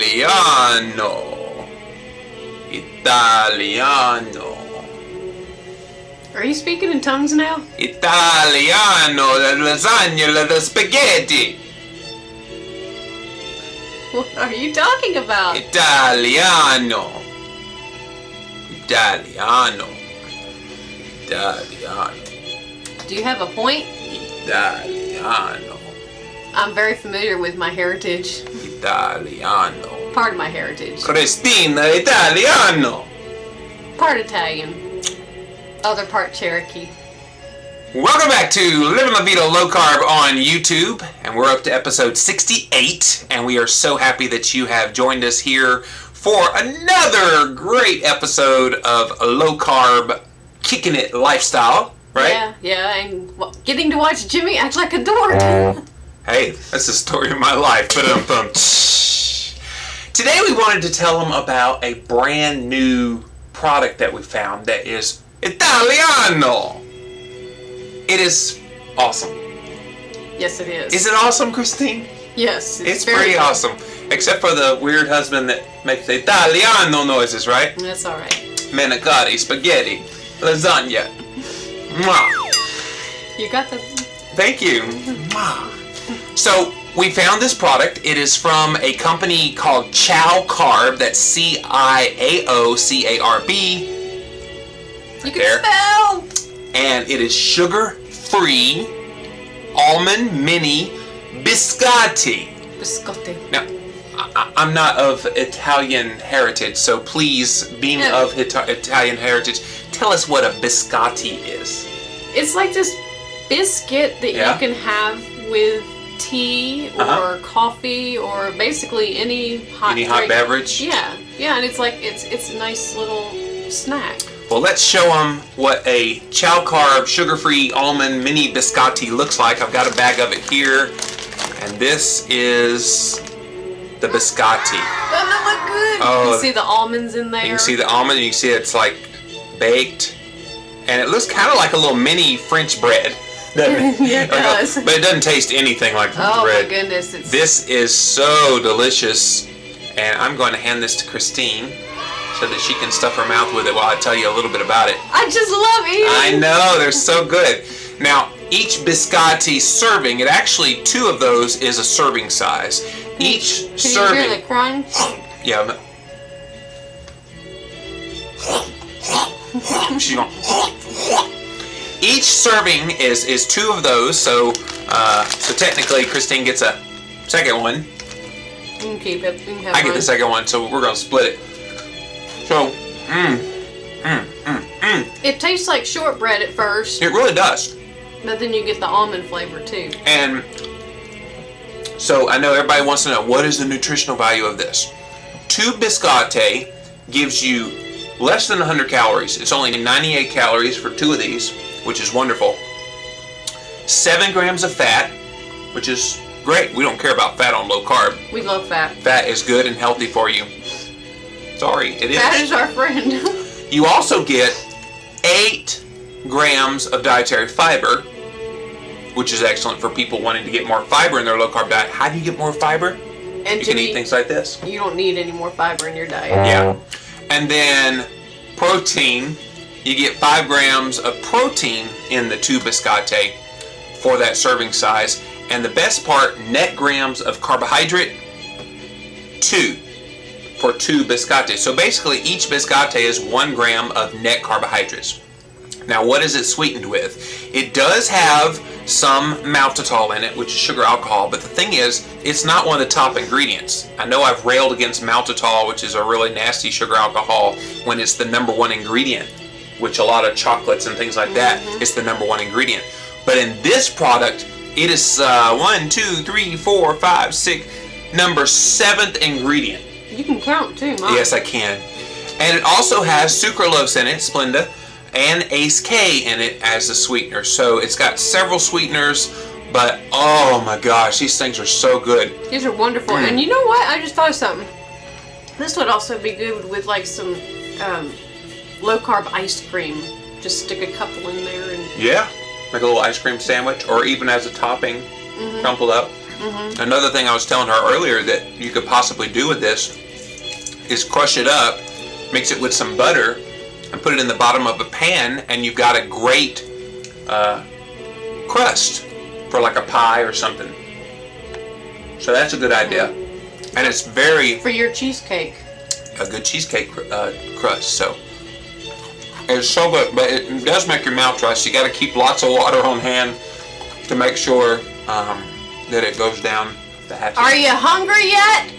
Italiano. Italiano. Are you speaking in tongues now? Italiano, la lasagna, the spaghetti. What are you talking about? Italiano. Italiano. Italiano. Do you have a point? Italiano. I'm very familiar with my heritage. Italiano. Part of my heritage. Cristina Italiano. Part Italian. Other part Cherokee. Welcome back to Living La Vida Low Carb on YouTube, and we're up to episode 68, and we are so happy that you have joined us here for another great episode of Low Carb Kicking It Lifestyle, right? Yeah, and getting to watch Jimmy act like a dork. Hey, that's the story of my life. Today we wanted to tell them about a brand new product that we found that is Italiano. It is awesome. Yes, it is. Is it awesome, Christine? Yes, it's pretty awesome. Except for the weird husband that makes the Italiano noises, right? That's all right. Manicotti, spaghetti, lasagna. Mwah. You got the... Thank you. Mwah. So we found this product. It is from a company called Ciao Carb. That's CiaoCarb. You can spell. And it is sugar-free almond mini biscotti. Biscotti. Now, I'm not of Italian heritage, so please, being of Italian heritage, tell us what a biscotti is. It's like this biscuit that you can have with tea or coffee or basically any hot beverage. Yeah, and it's like it's a nice little snack. Well, let's show them what a Ciao Carb sugar-free almond mini biscotti looks like. I've got a bag of it here, and this is the biscotti. Doesn't it look good? Oh, you can see the almonds in there. You can see the almond, and you can see it's like baked, and it looks kind of like a little mini French bread. Yeah, it does. But it doesn't taste anything like French bread. Oh my goodness! This is so delicious, and I'm going to hand this to Christine so that she can stuff her mouth with it while I tell you a little bit about it. I just love eating. I know, they're so good. Now, each biscotti serving, actually 2 of those is a serving size. Each serving. Can you hear the crunch? Yeah. She's going. Each serving is 2 of those, so technically Christine gets a second one. You can keep it. You can have I get the second one, so we're gonna split it. So, It tastes like shortbread at first. It really does. But then you get the almond flavor too. And so I know everybody wants to know, what is the nutritional value of this? 2 biscotti gives you less than 100 calories. It's only 98 calories for 2 of these, which is wonderful. 7 grams of fat, which is great. We don't care about fat on low carb. We love fat. Fat is good and healthy for you. Sorry, it is. Fat is our friend. You also get 8 grams of dietary fiber, which is excellent for people wanting to get more fiber in their low carb diet. How do you get more fiber? And you can eat things like this. You don't need any more fiber in your diet. Yeah. And then protein, you get 5 grams of protein in the 2 biscotti for that serving size. And the best part, net grams of carbohydrate, 2 for 2 biscotti. So basically each biscotti is 1 gram of net carbohydrates. Now, what is it sweetened with? It does have some maltitol in it, which is sugar alcohol, but the thing is, it's not one of the top ingredients. I know I've railed against maltitol, which is a really nasty sugar alcohol, when it's the -- ingredient, which a lot of chocolates and things like that, it's the #1 ingredient. But in this product, it is 1, 2, 3, 4, 5, 6, number 7th ingredient. You can count too, Mom. Yes, I can. And it also has sucralose in it, Splenda, and Ace K in it as a sweetener. So it's got several sweeteners, but oh my gosh, these things are so good. These are wonderful. And you know what? I just thought of something. This would also be good with like some low-carb ice cream. Just stick a couple in there and yeah, like a little ice cream sandwich, or even as a topping, crumpled up. Another thing I was telling her earlier that you could possibly do with this is crush it up, mix it with some butter, and put it in the bottom of a pan, and you've got a great crust for like a pie or something. So that's a good idea. And it's very... for your cheesecake. A good cheesecake crust, so... It's so good, but it does make your mouth dry, so you got to keep lots of water on hand to make sure that it goes down the hatchet. Are you hungry yet?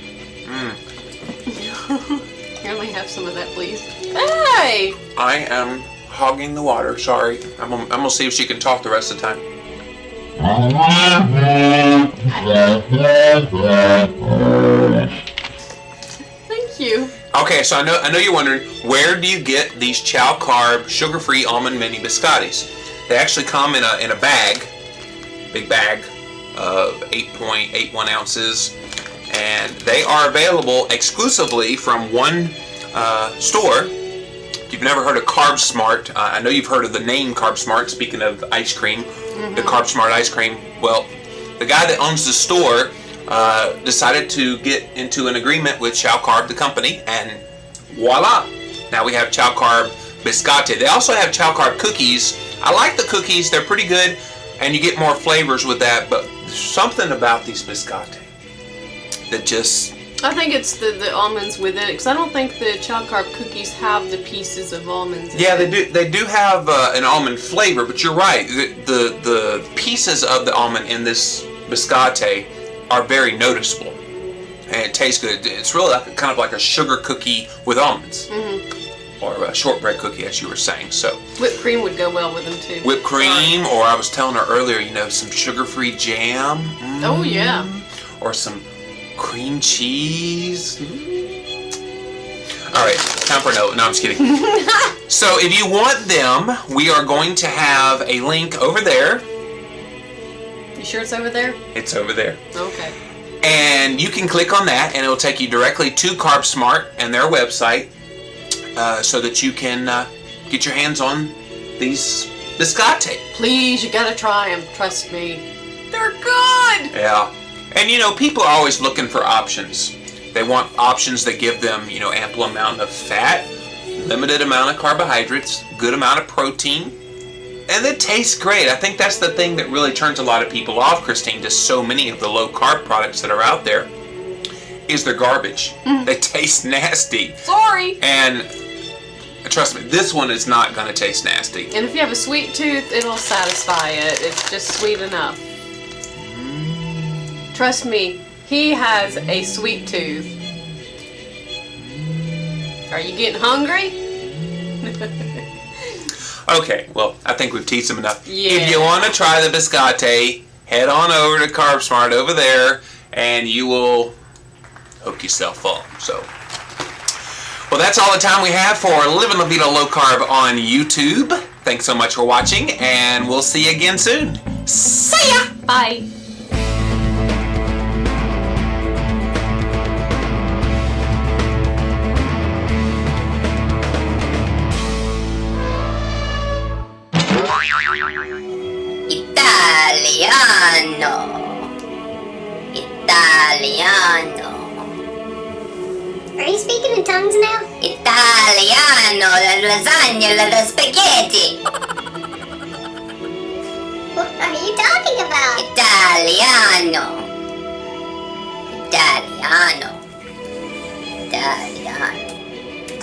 Here, let me have some of that, please. Hey! I am hogging the water, sorry. I'm gonna see if she can talk the rest of the time. Thank you. Okay, so I know you're wondering, where do you get these Ciao Carb sugar-free almond mini biscottis? They actually come in a bag, big bag of 8.81 ounces, and they are available exclusively from one store. If you've never heard of CarbSmart, I know you've heard of the name CarbSmart, speaking of ice cream, the CarbSmart ice cream. Well, the guy that owns the store decided to get into an agreement with Ciao Carb, the company, and voila! Now we have Ciao Carb Biscotti. They also have Ciao Carb cookies. I like the cookies, they're pretty good, and you get more flavors with that, but there's something about these Biscotti that just... I think it's the almonds with it, because I don't think the Ciao Carb cookies have the pieces of almonds in yeah, it. they do have an almond flavor, but you're right. The pieces of the almond in this Biscotti are very noticeable, and it tastes good. It's really kind of like a sugar cookie with almonds, or a shortbread cookie, as you were saying. So whipped cream would go well with them too. whipped cream, or I was telling her earlier, you know, some sugar-free jam. Oh yeah. Or some cream cheese. All right, time for a note. No, I'm just kidding. So if you want them, we are going to have a link over there. You sure it's over there? It's over there. Okay. And you can click on that, and it'll take you directly to CarbSmart and their website, so that you can get your hands on these Biscotti. Please, you gotta try them. Trust me. They're good! Yeah. And you know, people are always looking for options. They want options that give them, you know, ample amount of fat, limited amount of carbohydrates, good amount of protein, and it tastes great. I think that's the thing that really turns a lot of people off, Christine, to so many of the low-carb products that are out there, is they're garbage. They taste nasty. Sorry! And trust me, this one is not going to taste nasty. And if you have a sweet tooth, it'll satisfy it. It's just sweet enough. Trust me, he has a sweet tooth. Are you getting hungry? Okay, well, I think we've teased them enough. Yeah. If you want to try the Biscotti, head on over to CarbSmart over there, and you will hook yourself up. So, well, that's all the time we have for Living La Vida Low Carb on YouTube. Thanks so much for watching, and we'll see you again soon. See ya! Bye. Italiano. Are you speaking in tongues now? Italiano, la lasagna, la spaghetti. What are you talking about? Italiano.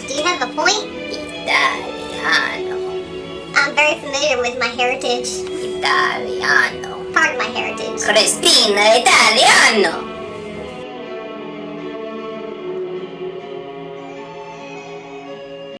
Do you have a point? Italiano. very familiar with my heritage. Italiano. Pardon my heritage. Cristina Italiano.